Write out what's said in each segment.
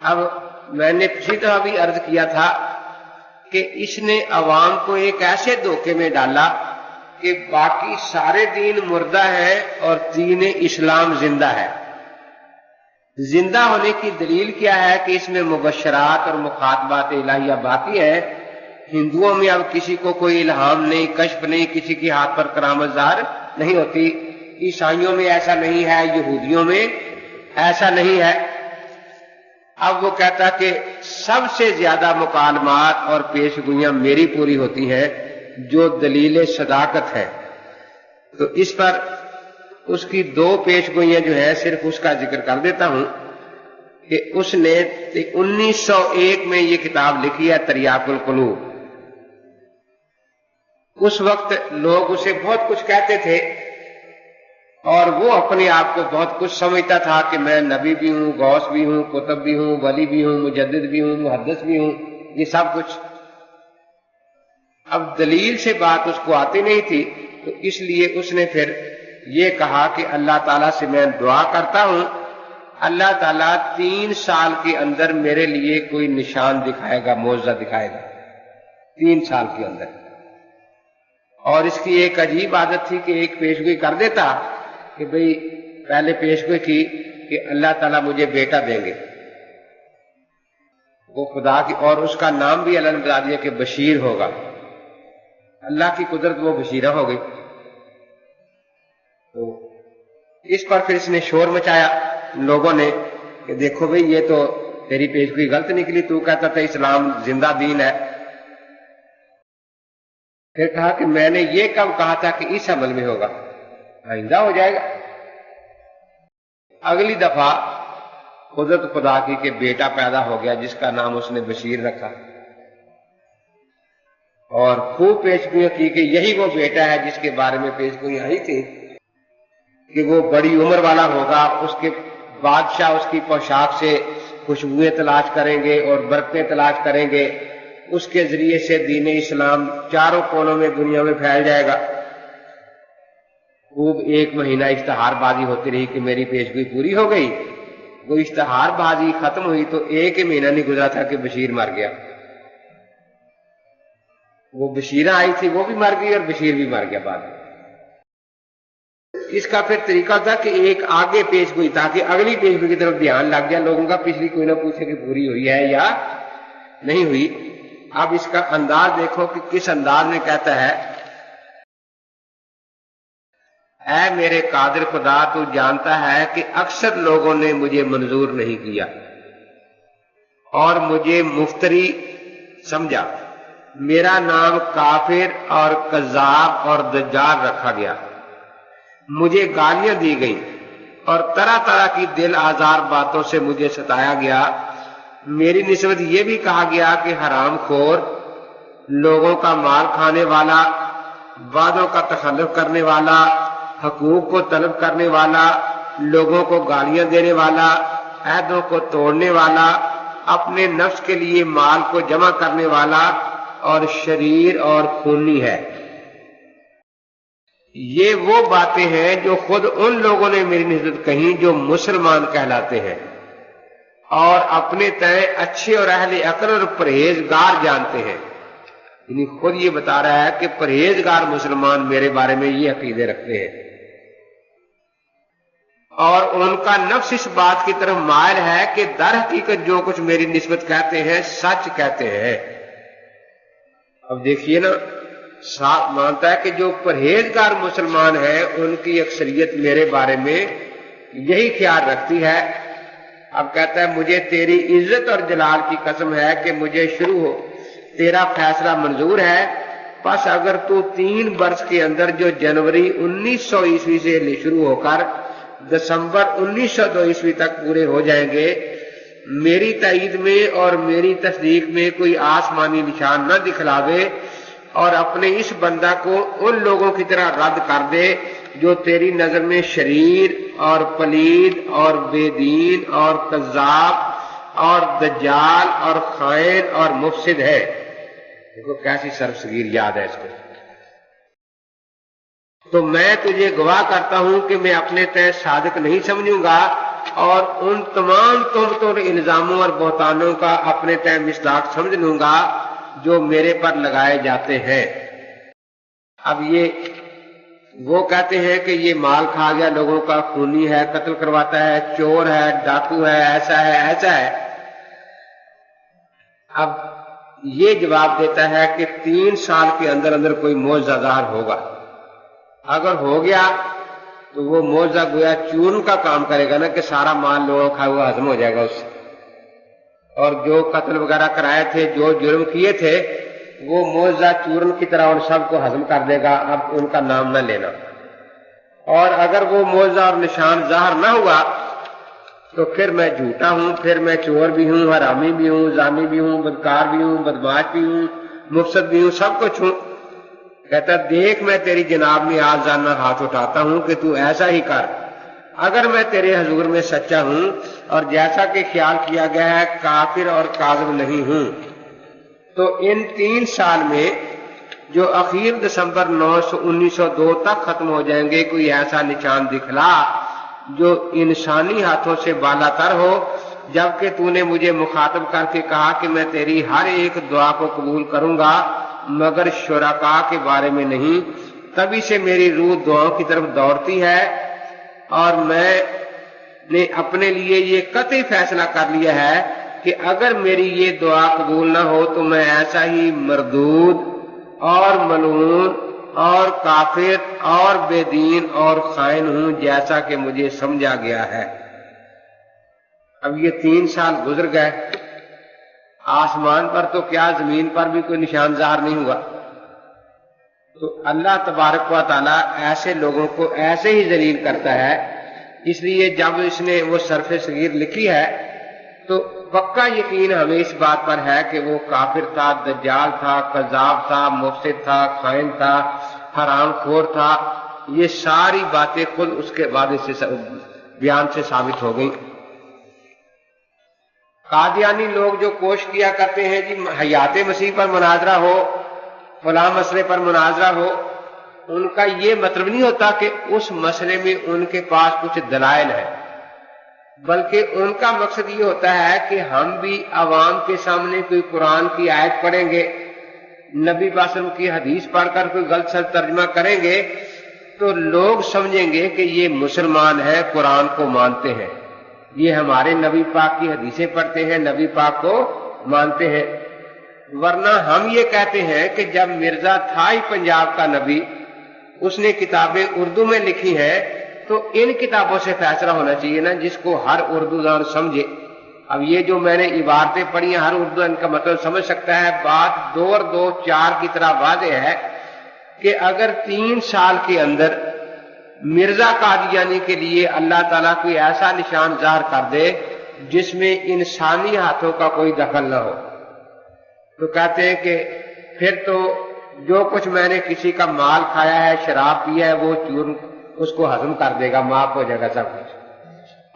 اب میں نے پچھلی دفعہ بھی عرض کیا تھا کہ اس نے عوام کو ایک ایسے دھوکے میں ڈالا کہ باقی سارے دین مردہ ہیں اور دین اسلام زندہ ہے۔ زندہ ہونے کی دلیل کیا ہے کہ اس میں مبشرات اور مخاطبات الہیہ باقی ہیں۔ ہندوؤں میں اب کسی کو کوئی الہام نہیں، کشف نہیں، کسی کے ہاتھ پر کرامت ظاہر نہیں ہوتی، عیسائیوں میں ایسا نہیں ہے، یہودیوں میں ایسا نہیں ہے۔ اب وہ کہتا کہ سب سے زیادہ مکالمات اور پیش گوئیاں میری پوری ہوتی ہیں جو دلیل صداقت ہے۔ تو اس پر اس کی دو پیش گوئیاں جو ہیں صرف اس کا ذکر کر دیتا ہوں کہ اس نے 1901 میں یہ کتاب لکھی ہے تریاق القلوب۔ اس وقت لوگ اسے بہت کچھ کہتے تھے اور وہ اپنے آپ کو بہت کچھ سمجھتا تھا کہ میں نبی بھی ہوں، غوث بھی ہوں، قطب بھی ہوں، ولی بھی ہوں، مجدد بھی ہوں، محدث بھی ہوں، یہ سب کچھ۔ اب دلیل سے بات اس کو آتی نہیں تھی، تو اس لیے اس نے پھر یہ کہا کہ اللہ تعالیٰ سے میں دعا کرتا ہوں اللہ تعالیٰ 3 سال کے اندر میرے لیے کوئی نشان دکھائے گا، معجزہ دکھائے گا 3 سال کے اندر۔ اور اس کی ایک عجیب عادت تھی کہ ایک پیشگوئی کر دیتا کہ بھئی پہلے پیشگوئی کی کہ اللہ تعالیٰ مجھے بیٹا دیں گے، وہ خدا کی، اور اس کا نام بھی اللہ نے بتا دیا کہ بشیر ہوگا۔ اللہ کی قدرت وہ بشیرہ ہو گئی۔ تو اس پر پھر اس نے شور مچایا لوگوں نے کہ دیکھو بھئی یہ تو تیری پیشگوئی غلط نکلی، تو کہتا تھا اسلام زندہ دین ہے۔ پھر کہا کہ میں نے یہ کب کہا تھا کہ اس عمل میں ہوگا، آئندہ ہو جائے گا۔ اگلی دفعہ قدرت خدا کی کہ بیٹا پیدا ہو گیا جس کا نام اس نے بشیر رکھا، اور خوب پیشگوئی کی کہ یہی وہ بیٹا ہے جس کے بارے میں پیشگوئی آئی تھی کہ وہ بڑی عمر والا ہوگا، اس کے بادشاہ اس کی پوشاک سے خوشبوئیں تلاش کریں گے اور برکتیں تلاش کریں گے، اس کے ذریعے سے دین اسلام چاروں کونوں میں دنیا میں پھیل جائے گا۔ خوب 1 مہینہ اشتہار بازی ہوتی رہی کہ میری پیشگوئی پوری ہو گئی۔ وہ اشتہار بازی ختم ہوئی تو 1 مہینہ نہیں گزرا تھا کہ بشیر مر گیا۔ وہ بشیرہ آئی تھی وہ بھی مر گئی اور بشیر بھی مر گیا بعد میں۔ اس کا پھر طریقہ تھا کہ ایک آگے پیشگوئی تاکہ اگلی پیشگوئی کی طرف دھیان لگ جائے لوگوں کا، پچھلی کوئی نہ پوچھے کہ پوری ہوئی ہے یا نہیں ہوئی۔ اب اس کا انداز دیکھو کہ کس انداز میں کہتا ہے، اے میرے قادر خدا تو جانتا ہے کہ اکثر لوگوں نے مجھے منظور نہیں کیا اور مجھے مفتری سمجھا، میرا نام کافر اور کذاب اور دجال رکھا گیا، مجھے گالیاں دی گئیں اور طرح طرح کی دل آزار باتوں سے مجھے ستایا گیا، میری نسبت یہ بھی کہا گیا کہ حرام خور، لوگوں کا مال کھانے والا، وعدوں کا تخلف کرنے والا، حقوق کو طلب کرنے والا، لوگوں کو گالیاں دینے والا، عہدوں کو توڑنے والا، اپنے نفس کے لیے مال کو جمع کرنے والا اور شریر اور خونی ہے۔ یہ وہ باتیں ہیں جو خود ان لوگوں نے میری نسبت کہیں جو مسلمان کہلاتے ہیں اور اپنے تئیں اچھے اور اہل عقل اور پرہیزگار جانتے ہیں۔ یعنی خود یہ بتا رہا ہے کہ پرہیزگار مسلمان میرے بارے میں یہ عقیدے رکھتے ہیں اور ان کا نفس اس بات کی طرف مائل ہے کہ در حقیقت جو کچھ میری نسبت کہتے ہیں سچ کہتے ہیں۔ اب دیکھیے نا، صاف مانتا ہے کہ جو پرہیزگار مسلمان ہیں ان کی اکثریت میرے بارے میں یہی خیال رکھتی ہے۔ اب کہتا ہے مجھے تیری عزت اور جلال کی قسم ہے کہ مجھے شروع ہو تیرا فیصلہ منظور ہے، پس اگر تو 3 برس کے اندر جو جنوری 1900 عیسوی سے شروع ہو کر دسمبر 1902 عیسوی تک پورے ہو جائیں گے، میری تائید میں اور میری تصدیق میں کوئی آسمانی نشان نہ دکھلاوے اور اپنے اس بندہ کو ان لوگوں کی طرح رد کر دے جو تیری نظر میں شریر اور پلید اور بے دین اور کذاب اور دجال اور خائن اور مفسد ہے۔ دیکھو کیسی سرسگیر یاد ہے اس کو۔ تو میں تجھے گواہ کرتا ہوں کہ میں اپنے تئیں صادق نہیں سمجھوں گا اور ان تمام تہمتوں اور الزاموں اور بہتانوں کا اپنے ٹائم مصداق سمجھ لوں گا جو میرے پر لگائے جاتے ہیں۔ اب یہ وہ کہتے ہیں کہ یہ مال کھا گیا، لوگوں کا خونی ہے، قتل کرواتا ہے، چور ہے، ڈاکو ہے، ایسا ہے ایسا ہے۔ اب یہ جواب دیتا ہے کہ 3 سال کے اندر اندر کوئی معجزہ ظاہر ہوگا، اگر ہو گیا تو وہ معجزہ گویا چورن کا کام کرے گا نا، کہ سارا مال لوگوں کھا ہوا ہضم ہو جائے گا اس سے، اور جو قتل وغیرہ کرائے تھے، جو جرم کیے تھے، وہ معجزہ چورن کی طرح ان سب کو ہضم کر دے گا، اب ان کا نام نہ لینا۔ اور اگر وہ معجزہ اور نشان ظاہر نہ ہوا تو پھر میں جھوٹا ہوں، پھر میں چور بھی ہوں، حرامی بھی ہوں، زانی بھی ہوں، بدکار بھی ہوں، بدمعاش بھی ہوں، مفسد بھی ہوں، سب کچھ ہوں۔ کہتا دیکھ میں تیری جناب میں آج جاننا ہاتھ اٹھاتا ہوں کہ تو ایسا ہی کر، اگر میں تیرے حضور میں سچا ہوں اور جیسا کہ خیال کیا گیا ہے کافر اور کاذب نہیں ہوں، تو ان 3 سال میں جو اخیر دسمبر 1902 تک ختم ہو جائیں گے، کوئی ایسا نشان دکھلا جو انسانی ہاتھوں سے بالا تر ہو، جبکہ تو نے مجھے مخاطب کر کے کہا کہ میں تیری ہر ایک دعا کو قبول کروں گا مگر شرکاء کے بارے میں نہیں۔ تبھی سے میری روح دعاؤں کی طرف دوڑتی ہے، اور میں نے اپنے لیے یہ قطعی فیصلہ کر لیا ہے کہ اگر میری یہ دعا قبول نہ ہو تو میں ایسا ہی مردود اور ملعون اور کافر اور بے دین اور خائن ہوں جیسا کہ مجھے سمجھا گیا ہے۔ اب یہ 3 سال گزر گئے، آسمان پر تو کیا زمین پر بھی کوئی نشان ظاہر نہیں ہوا، تو اللہ تبارک و تعالیٰ ایسے لوگوں کو ایسے ہی ذلیل کرتا ہے۔ اس لیے جب اس نے وہ صرف صغیر لکھی ہے تو پکا یقین ہمیں اس بات پر ہے کہ وہ کافر تھا، دجال تھا، کذاب تھا، مفسد تھا، خائن تھا، حرام خور تھا۔ یہ ساری باتیں خود اس کے بعد سے بیان سے ثابت ہو گئی۔ قادیانی لوگ جو کوشش کیا کرتے ہیں جی حیات مسیح پر مناظرہ ہو، فلاں مسئلے پر مناظرہ ہو، ان کا یہ مطلب نہیں ہوتا کہ اس مسئلے میں ان کے پاس کچھ دلائل ہے، بلکہ ان کا مقصد یہ ہوتا ہے کہ ہم بھی عوام کے سامنے کوئی قرآن کی آیت پڑھیں گے، نبی صلی اللہ علیہ وسلم کی حدیث پڑھ کر کوئی غلط سلط ترجمہ کریں گے تو لوگ سمجھیں گے کہ یہ مسلمان ہیں، قرآن کو مانتے ہیں، یہ ہمارے نبی پاک کی حدیثیں پڑھتے ہیں، نبی پاک کو مانتے ہیں۔ ورنہ ہم یہ کہتے ہیں کہ جب مرزا تھا ہی پنجاب کا نبی، اس نے کتابیں اردو میں لکھی ہیں، تو ان کتابوں سے فیصلہ ہونا چاہیے نا، جس کو ہر اردو دان سمجھے۔ اب یہ جو میں نے عبارتیں پڑھی ہیں، ہر اردو ان کا مطلب سمجھ سکتا ہے۔ بات 2 اور 2 4 کی طرح واضح ہے کہ اگر 3 سال کے اندر مرزا قادیانی کے لیے اللہ تعالیٰ کوئی ایسا نشان ظاہر کر دے جس میں انسانی ہاتھوں کا کوئی دخل نہ ہو، تو کہتے ہیں کہ پھر تو جو کچھ میں نے کسی کا مال کھایا ہے، شراب پیا ہے، وہ چور اس کو ہضم کر دے گا، معاف ہو جائے گا سب کچھ۔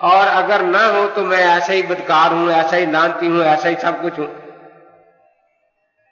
اور اگر نہ ہو تو میں ایسا ہی بدکار ہوں، ایسا ہی لعنتی ہوں، ایسا ہی سب کچھ ہوں۔